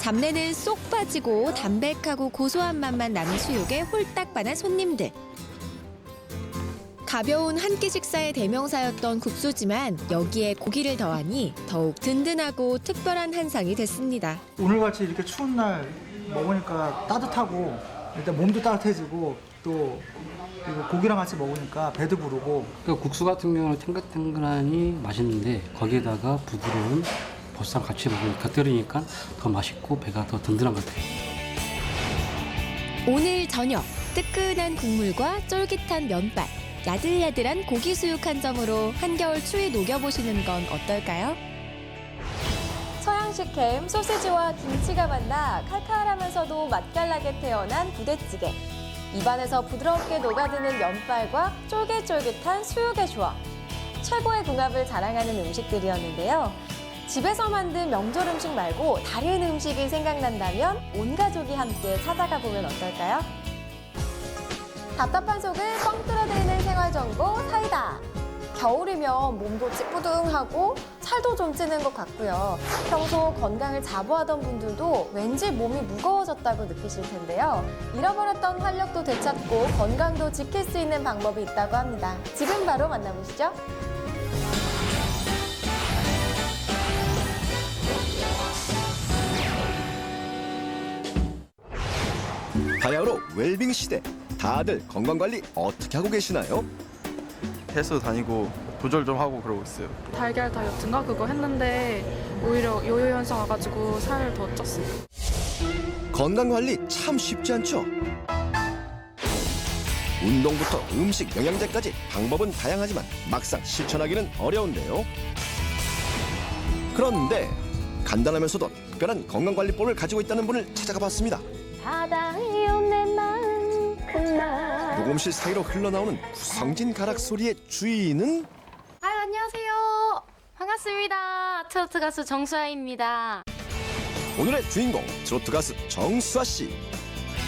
잡내는 쏙 빠지고 담백하고 고소한 맛만 남은 수육에 홀딱 반한 손님들. 가벼운 한 끼 식사의 대명사였던 국수지만 여기에 고기를 더하니 더욱 든든하고 특별한 한상이 됐습니다. 오늘같이 이렇게 추운 날 먹으니까 따뜻하고 일단 몸도 따뜻해지고 또 그리고 고기랑 같이 먹으니까 배도 부르고. 그러니까 국수 같은 경우는 탱글탱글하니 맛있는데 거기에다가 부드러운 보쌈 같이 곁들이니까 더 맛있고 배가 더 든든한 것 같아요. 오늘 저녁 뜨끈한 국물과 쫄깃한 면발, 야들야들한 고기 수육 한 점으로 한겨울 추위 녹여보시는 건 어떨까요? 서양식 햄, 소시지와 김치가 만나 칼칼하면서도 맛깔나게 태어난 부대찌개. 입안에서 부드럽게 녹아드는 면발과 쫄깃쫄깃한 수육의 조합. 최고의 궁합을 자랑하는 음식들이었는데요. 집에서 만든 명절 음식 말고 다른 음식이 생각난다면 온 가족이 함께 찾아가 보면 어떨까요? 답답한 속을 뻥 뚫어드리는 생활정보 사이다. 겨울이면 몸도 찌뿌둥하고 살도 좀 찌는 것 같고요. 평소 건강을 자부하던 분들도 왠지 몸이 무거워졌다고 느끼실 텐데요. 잃어버렸던 활력도 되찾고 건강도 지킬 수 있는 방법이 있다고 합니다. 지금 바로 만나보시죠. 바야흐로 웰빙 시대. 다들 건강관리 어떻게 하고 계시나요? 헬스 다니고 조절 좀 하고 그러고 있어요. 달걀 다이어트인가 그거 했는데 오히려 요요 현상 와가지고 살을 더 쪘어요. 건강관리 참 쉽지 않죠? 운동부터 음식, 영양제까지 방법은 다양하지만 막상 실천하기는 어려운데요. 그런데 간단하면서도 특별한 건강관리법을 가지고 있다는 분을 찾아가 봤습니다. 바다요 내 마음 그날. 녹음실 사이로 흘러나오는 구성진 가락 소리의 주인은 안녕하세요. 반갑습니다. 트로트 가수 정수아입니다. 오늘의 주인공 트로트 가수 정수아 씨.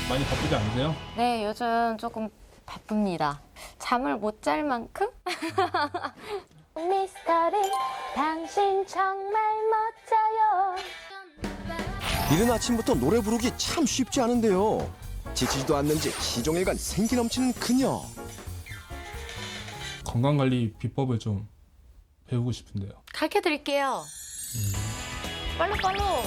많이 바쁘지 않으세요? 네, 요즘 조금 바쁩니다. 잠을 못 잘 만큼? 미스터리 당신 정말 멋져요. 이른 아침부터 노래 부르기 참 쉽지 않은데요. 지치지도 않는지 시종일관 생기 넘치는 그녀. 건강관리 비법을 좀 배우고 싶은데요. 가르쳐 드릴게요. 팔로우.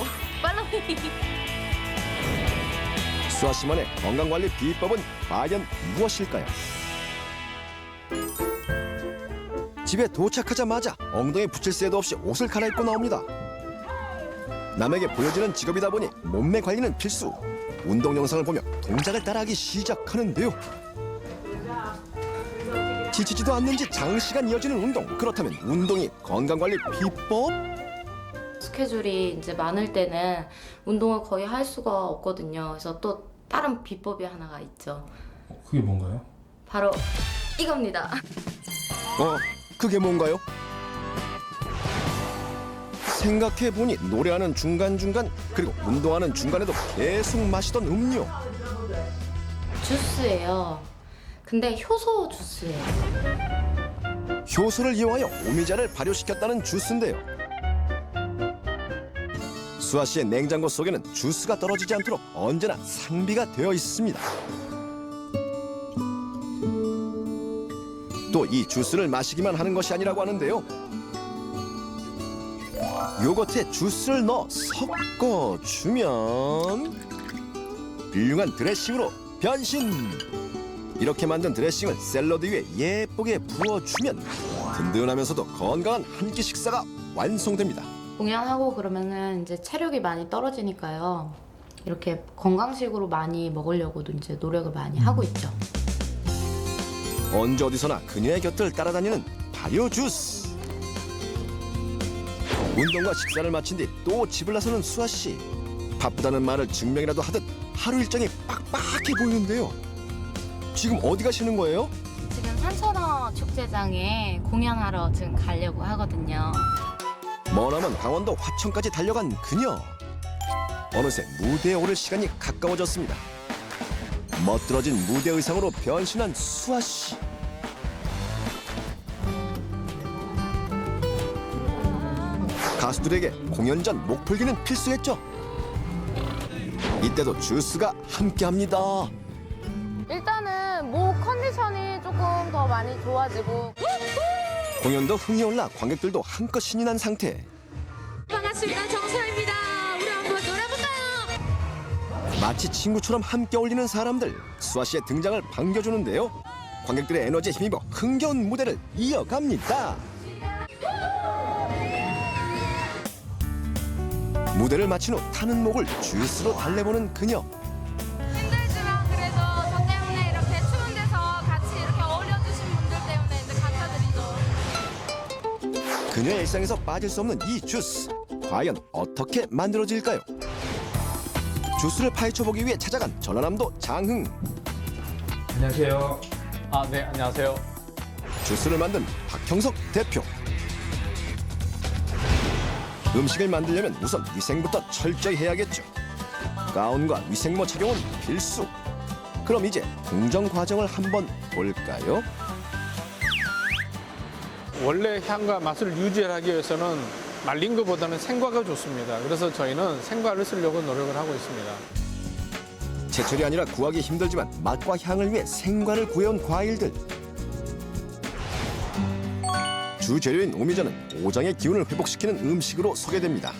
수아 씨만의 건강관리 비법은 과연 무엇일까요? 집에 도착하자마자 엉덩이 붙일 새도 없이 옷을 갈아입고 나옵니다. 남에게 보여지는 직업이다 보니 몸매 관리는 필수. 운동 영상을 보며 동작을 따라하기 시작하는데요. 지치지도 않는지 장시간 이어지는 운동. 그렇다면 운동이 건강관리 비법? 스케줄이 이제 많을 때는 운동을 거의 할 수가 없거든요. 그래서 또 다른 비법이 하나가 있죠. 그게 뭔가요? 바로 이겁니다. 그게 뭔가요? 생각해보니 노래하는 중간중간 그리고 운동하는 중간에도 계속 마시던 음료. 주스예요. 근데 효소 주스예요. 효소를 이용하여 오미자를 발효시켰다는 주스인데요. 수아 씨의 냉장고 속에는 주스가 떨어지지 않도록 언제나 상비가 되어 있습니다. 또 이 주스를 마시기만 하는 것이 아니라고 하는데요. 요거트에 주스를 넣어 섞어주면 훌륭한 드레싱으로 변신! 이렇게 만든 드레싱을 샐러드 위에 예쁘게 부어주면 든든하면서도 건강한 한 끼 식사가 완성됩니다. 공연하고 그러면은 이제 체력이 많이 떨어지니까요. 이렇게 건강식으로 많이 먹으려고도 이제 노력을 많이 하고 있죠. 언제 어디서나 그녀의 곁을 따라다니는 발효 주스. 운동과 식사를 마친 뒤 또 집을 나서는 수아 씨. 바쁘다는 말을 증명이라도 하듯 하루 일정이 빡빡해 보이는데요. 지금 어디 가시는 거예요? 지금 산천어 축제장에 공연하러 지금 가려고 하거든요. 머나먼 강원도 화천까지 달려간 그녀. 어느새 무대에 오를 시간이 가까워졌습니다. 멋들어진 무대 의상으로 변신한 수아 씨. 가수들에게 공연 전 목풀기는 필수겠죠. 이때도 주스가 함께합니다. 일단은 목 컨디션이 조금 더 많이 좋아지고. 공연도 흥이 올라 관객들도 한껏 신이 난 상태. 반갑습니다. 정서입니다. 우리 한번 놀아볼까요? 마치 친구처럼 함께 어울리는 사람들. 수아 씨의 등장을 반겨주는데요. 관객들의 에너지에 힘입어 흥겨운 무대를 이어갑니다. 무대를 마친 후 타는 목을 주스로 달래보는 그녀. 힘들지만 그래도 저 때문에 이렇게 추운 데서 같이 이렇게 어울려주신 분들 때문에 이제 감사드리죠. 그녀의 일상에서 빠질 수 없는 이 주스. 과연 어떻게 만들어질까요? 주스를 파헤쳐보기 위해 찾아간 전라남도 장흥. 안녕하세요. 네, 안녕하세요. 주스를 만든 박형석 대표. 음식을 만들려면 우선 위생부터 철저히 해야겠죠. 가운과 위생모 착용은 필수. 그럼 이제 공정 과정을 한번 볼까요? 원래 향과 맛을 유지하기 위해서는 말린 것보다는 생과가 좋습니다. 그래서 저희는 생과를 쓰려고 노력을 하고 있습니다. 제철이 아니라 구하기 힘들지만 맛과 향을 위해 생과를 구해온 과일들. 주재료인 오미자는 오장의 기운을 회복시키는 음식으로 소개됩니다.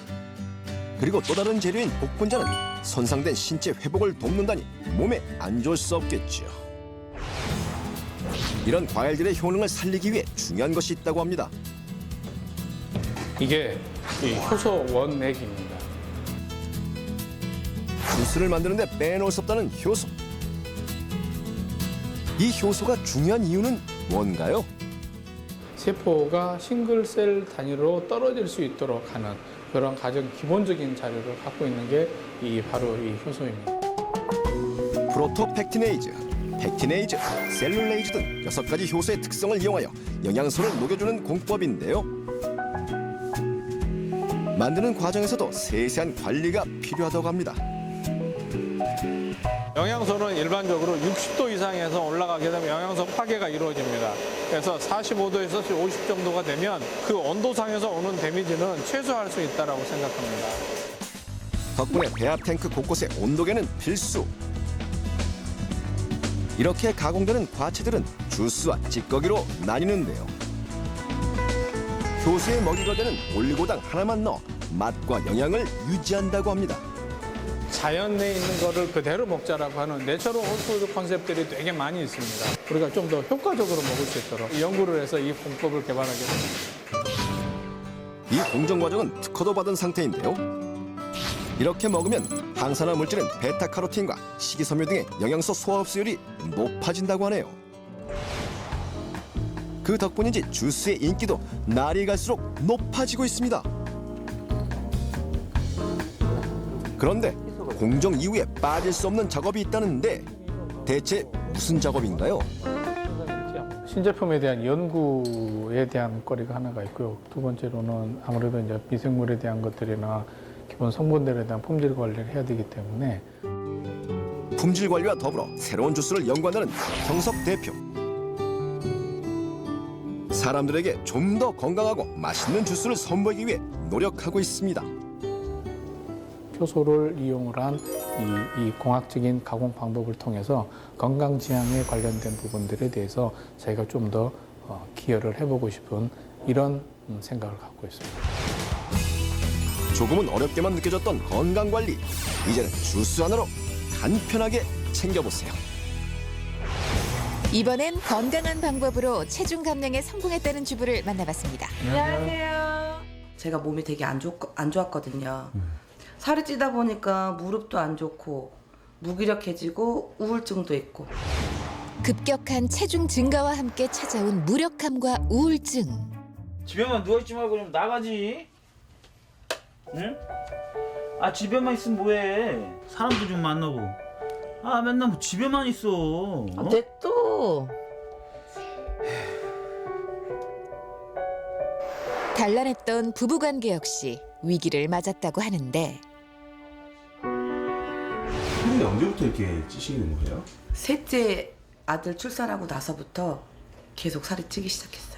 그리고 또 다른 재료인 복분자는 손상된 신체 회복을 돕는다니 몸에 안 좋을 수 없겠죠. 이런 과일들의 효능을 살리기 위해 중요한 것이 있다고 합니다. 이게 이 효소 원액입니다. 주스를 만드는데 빼놓을 수 없다는 효소. 이 효소가 중요한 이유는 뭔가요? 세포가 싱글셀 단위로 떨어질 수 있도록 하는 그런 가장 기본적인 자료를 갖고 있는 게 바로 이 효소입니다. 프로토펙티네이즈, 펙티네이즈, 셀룰레이즈 등 6가지 효소의 특성을 이용하여 영양소를 녹여주는 공법인데요. 만드는 과정에서도 세세한 관리가 필요하다고 합니다. 영양소는 일반적으로 60도 이상에서 올라가게 되면 영양소 파괴가 이루어집니다. 그래서 45도에서 50 정도가 되면 그 온도상에서 오는 데미지는 최소화할 수 있다고 생각합니다. 덕분에 배합 탱크 곳곳에 온도계는 필수. 이렇게 가공되는 과체들은 주스와 찌꺼기로 나뉘는데요. 효소의 먹이가 되는 올리고당 하나만 넣어 맛과 영양을 유지한다고 합니다. 자연 내에 있는 거를 그대로 먹자라고 하는 내추럴 홀푸드 컨셉들이 되게 많이 있습니다. 우리가 좀 더 효과적으로 먹을 수 있도록 연구를 해서 이 공법을 개발하게 됩니다. 이 공정 과정은 특허도 받은 상태인데요. 이렇게 먹으면 항산화 물질인 베타카로틴과 식이섬유 등의 영양소 소화 흡수율이 높아진다고 하네요. 그 덕분인지 주스의 인기도 날이 갈수록 높아지고 있습니다. 그런데 공정 이후에 빠질 수 없는 작업이 있다는데 대체 무슨 작업인가요? 신제품에 대한 연구에 대한 거리가 하나가 있고요. 두 번째로는 아무래도 이제 미생물에 대한 것들이나 기본 성분들에 대한 품질 관리를 해야 되기 때문에 품질 관리와 더불어 새로운 주스를 연구한다는 형석 대표. 사람들에게 좀 더 건강하고 맛있는 주스를 선보이기 위해 노력하고 있습니다. 효소를 이용을 한 이 공학적인 가공 방법을 통해서 건강 지향에 관련된 부분들에 대해서 저희가 좀 더 기여를 해보고 싶은 이런 생각을 갖고 있습니다. 조금은 어렵게만 느껴졌던 건강관리. 이제는 주스 하나로 간편하게 챙겨보세요. 이번엔 건강한 방법으로 체중 감량에 성공했다는 주부를 만나봤습니다. 안녕하세요. 제가 몸이 되게 안 좋았거든요. 살이 찌다 보니까 무릎도 안 좋고 무기력해지고 우울증도 있고. 급격한 체중 증가와 함께 찾아온 무력함과 우울증. 집에만 누워있지 말고 좀 나가지. 응? 아 집에만 있으면 뭐해. 사람도 좀 만나고. 아 맨날 뭐 집에만 있어. 어? 또. 단란했던 부부관계 역시 위기를 맞았다고 하는데 근데 언제부터 이렇게 찌시게 된 거예요? 셋째 아들 출산하고 나서부터 계속 살이 찌기 시작했어요.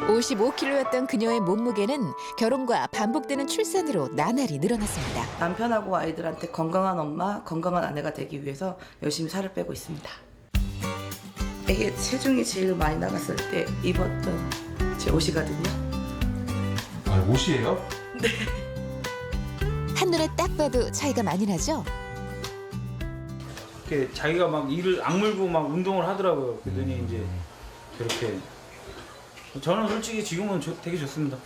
55kg였던 그녀의 몸무게는 결혼과 반복되는 출산으로 나날이 늘어났습니다. 남편하고 아이들한테 건강한 엄마, 건강한 아내가 되기 위해서 열심히 살을 빼고 있습니다. 이게 체중이 제일 많이 나갔을 때 입었던 제 옷이거든요. 아, 옷이에요? 네. 한눈에 딱 봐도 차이가 많이 나죠? 이렇게 자기가 막 이를 악물고 막 운동을 하더라고요. 그러더니 이제 저렇게. 저는 솔직히 지금은 되게 좋습니다.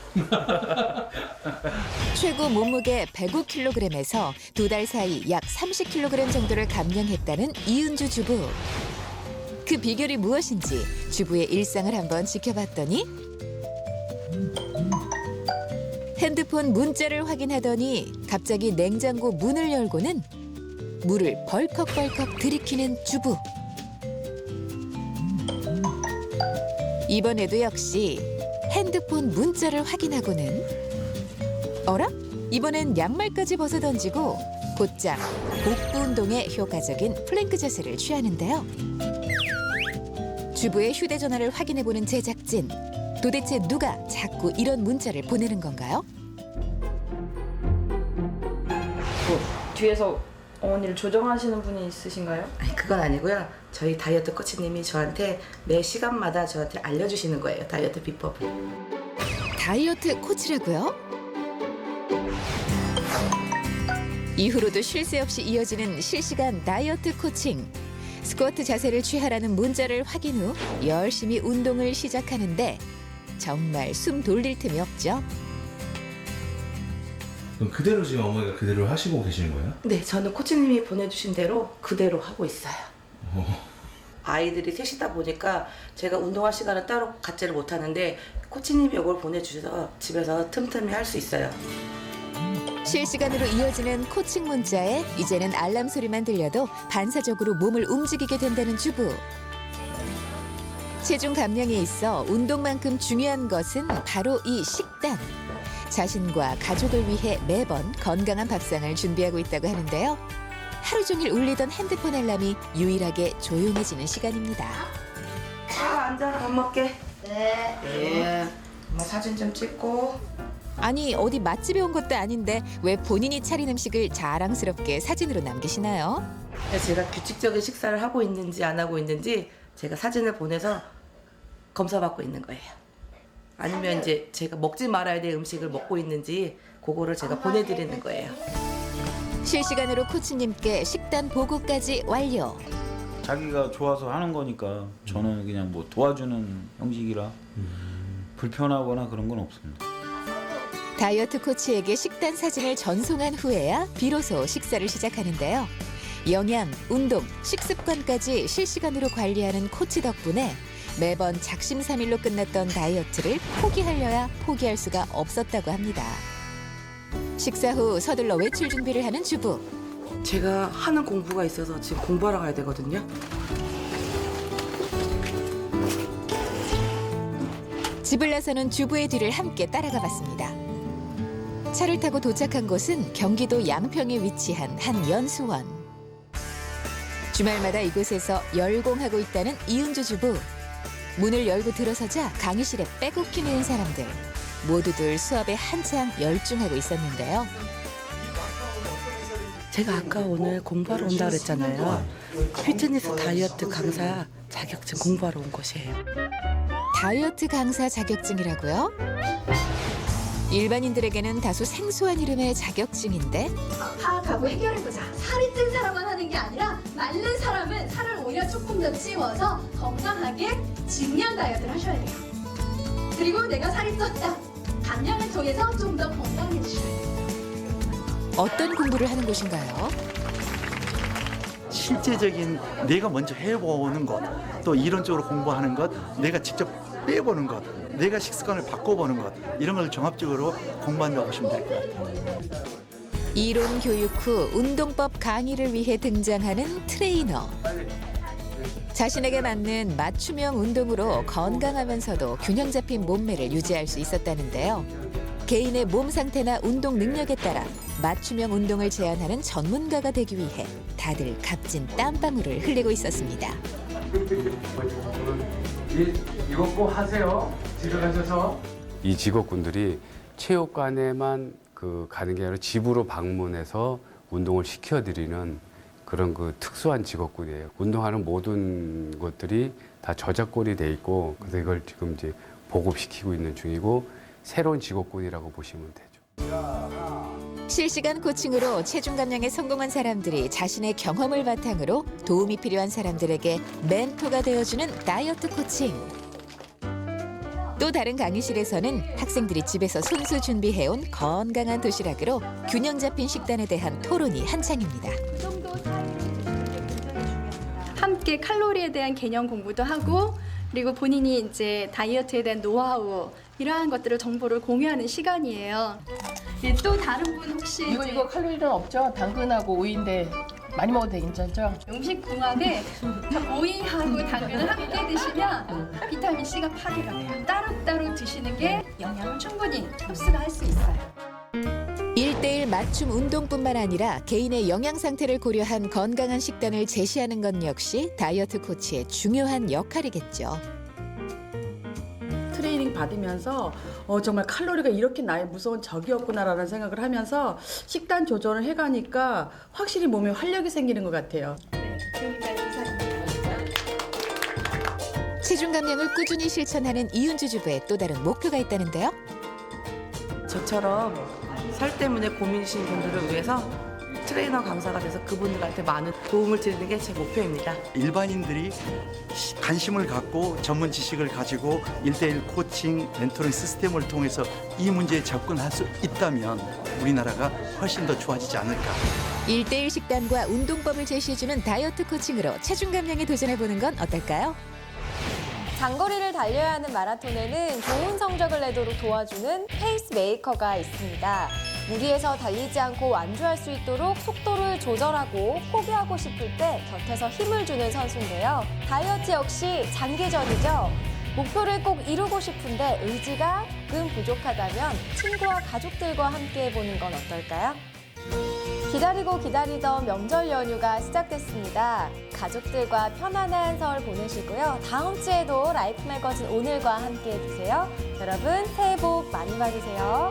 최고 몸무게 105kg에서 2달 사이 약 30kg 정도를 감량했다는 이은주 주부. 그 비결이 무엇인지 주부의 일상을 한번 지켜봤더니 핸드폰 문자를 확인하더니 갑자기 냉장고 문을 열고는 물을 벌컥벌컥 들이키는 주부. 이번에도 역시 핸드폰 문자를 확인하고는 어라? 이번엔 양말까지 벗어던지고 곧장 복부 운동에 효과적인 플랭크 자세를 취하는데요. 주부의 휴대전화를 확인해보는 제작진. 도대체 누가 자꾸 이런 문자를 보내는 건가요? 뒤에서 어머니를 조정하시는 분이 있으신가요? 아니 그건 아니고요. 저희 다이어트 코치님이 저한테 매 시간마다 저한테 알려주시는 거예요. 다이어트 비법을. 다이어트 코치라고요? 이후로도 쉴 새 없이 이어지는 실시간 다이어트 코칭. 스쿼트 자세를 취하라는 문자를 확인 후 열심히 운동을 시작하는데 정말 숨 돌릴 틈이 없죠. 그럼 그대로 지금 어머니가 그대로 하시고 계시는 거예요? 네, 저는 코치님이 보내주신 대로 그대로 하고 있어요. 아이들이 셋이다 보니까 제가 운동할 시간을 따로 갖지를 못하는데 코치님이 이걸 보내주셔서 집에서 틈틈이 할 수 있어요. 실시간으로 이어지는 코칭 문자에 이제는 알람 소리만 들려도 반사적으로 몸을 움직이게 된다는 주부. 체중 감량에 있어 운동만큼 중요한 것은 바로 이 식단. 자신과 가족을 위해 매번 건강한 밥상을 준비하고 있다고 하는데요. 하루 종일 울리던 핸드폰 알람이 유일하게 조용해지는 시간입니다. 앉아, 밥 먹게. 네. 엄마 사진 좀 찍고. 아니 어디 맛집에 온 것도 아닌데 왜 본인이 차린 음식을 자랑스럽게 사진으로 남기시나요? 제가 규칙적인 식사를 하고 있는지 안 하고 있는지 제가 사진을 보내서 검사받고 있는 거예요. 아니면 이제 제가 먹지 말아야 될 음식을 먹고 있는지 그거를 제가 보내드리는 거예요. 실시간으로 코치님께 식단 보고까지 완료. 자기가 좋아서 하는 거니까 저는 그냥 뭐 도와주는 형식이라 불편하거나 그런 건 없습니다. 다이어트 코치에게 식단 사진을 전송한 후에야 비로소 식사를 시작하는데요. 영양, 운동, 식습관까지 실시간으로 관리하는 코치 덕분에 매번 작심삼일로 끝났던 다이어트를 포기하려야 포기할 수가 없었다고 합니다. 식사 후 서둘러 외출 준비를 하는 주부. 제가 하는 공부가 있어서 지금 공부하러 가야 되거든요. 집을 나서는 주부의 뒤를 함께 따라가 봤습니다. 차를 타고 도착한 곳은 경기도 양평에 위치한 한 연수원. 주말마다 이곳에서 열공하고 있다는 이은주 주부. 문을 열고 들어서자 강의실에 빼곡히 모인 사람들. 모두들 수업에 한창 열중하고 있었는데요. 제가 아까 오늘 공부하러 온다고 그랬잖아요. 피트니스 다이어트 강사 자격증 공부하러 온 곳이에요. 다이어트 강사 자격증이라고요? 일반인들에게는 다소 생소한 이름의 자격증인데 파악하고 해결해보자. 살이 찐 사람만 하는 게 아니라 마른 사람은 살을 오히려 조금 더 찌워서 건강하게 증량 다이어트를 하셔야 돼요. 그리고 내가 살이 쪘다. 감량을 통해서 좀 더 건강해지셔야 돼요. 어떤 공부를 하는 곳인가요? 실제적인 내가 먼저 해보는 것, 또 이론적으로 공부하는 것, 내가 직접 빼보는 것, 내가 식습관을 바꿔보는 것, 이런 걸 종합적으로 공부한다고 보시면 될 것 같아요. 이론 교육 후 운동법 강의를 위해 등장하는 트레이너. 자신에게 맞는 맞춤형 운동으로 건강하면서도 균형 잡힌 몸매를 유지할 수 있었다는데요. 개인의 몸 상태나 운동 능력에 따라 맞춤형 운동을 제안하는 전문가가 되기 위해 다들 값진 땀방울을 흘리고 있었습니다. 이거 꼭 하세요. 집에 가셔서. 이 직업군들이 체육관에만 가는 게 아니라 집으로 방문해서 운동을 시켜드리는 그런 특수한 직업군이에요. 운동하는 모든 것들이 다 저작권이 돼 있고, 그래서 이걸 지금 이제 보급시키고 있는 중이고, 새로운 직업군이라고 보시면 되죠. 실시간 코칭으로 체중 감량에 성공한 사람들이 자신의 경험을 바탕으로 도움이 필요한 사람들에게 멘토가 되어주는 다이어트 코칭. 또 다른 강의실에서는 학생들이 집에서 손수 준비해온 건강한 도시락으로 균형 잡힌 식단에 대한 토론이 한창입니다. 함께 칼로리에 대한 개념 공부도 하고 그리고 본인이 이제 다이어트에 대한 노하우 이러한 것들을 정보를 공유하는 시간이에요. 네, 또 다른 분 혹시 이거 칼로리는 없죠? 당근하고 오이인데 많이 먹어도 괜찮죠? 음식 궁합에 오이하고 당근을 함께 드시면 비타민 C가 파괴가 돼요. 따로따로 드시는 게 영양을 충분히 흡수를 할 수 있어요. 1:1 맞춤 운동뿐만 아니라 개인의 영양 상태를 고려한 건강한 식단을 제시하는 것 역시 다이어트 코치의 중요한 역할이겠죠. 트레이닝 받으면서 정말 칼로리가 이렇게 나의 무서운 적이었구나라는 생각을 하면서 식단 조절을 해가니까 확실히 몸에 활력이 생기는 것 같아요. 체중 감량을 꾸준히 실천하는 이윤주 주부의 또 다른 목표가 있다는데요. 저처럼 살 때문에 고민이신 분들을 위해서 트레이너 강사가 돼서 그분들한테 많은 도움을 드리는 게 제 목표입니다. 일반인들이 관심을 갖고 전문 지식을 가지고 1:1 코칭, 멘토링 시스템을 통해서 이 문제에 접근할 수 있다면 우리나라가 훨씬 더 좋아지지 않을까. 1:1 식단과 운동법을 제시해주는 다이어트 코칭으로 체중 감량에 도전해보는 건 어떨까요? 장거리를 달려야 하는 마라톤에는 좋은 성적을 내도록 도와주는 페이스메이커가 있습니다. 무리해서 달리지 않고 완주할 수 있도록 속도를 조절하고 포기하고 싶을 때 곁에서 힘을 주는 선수인데요. 다이어트 역시 장기전이죠. 목표를 꼭 이루고 싶은데 의지가 조금 부족하다면 친구와 가족들과 함께 해보는 건 어떨까요? 기다리고 기다리던 명절 연휴가 시작됐습니다. 가족들과 편안한 설 보내시고요. 다음 주에도 라이프 매거진 오늘과 함께 해주세요. 여러분 새해 복 많이 받으세요.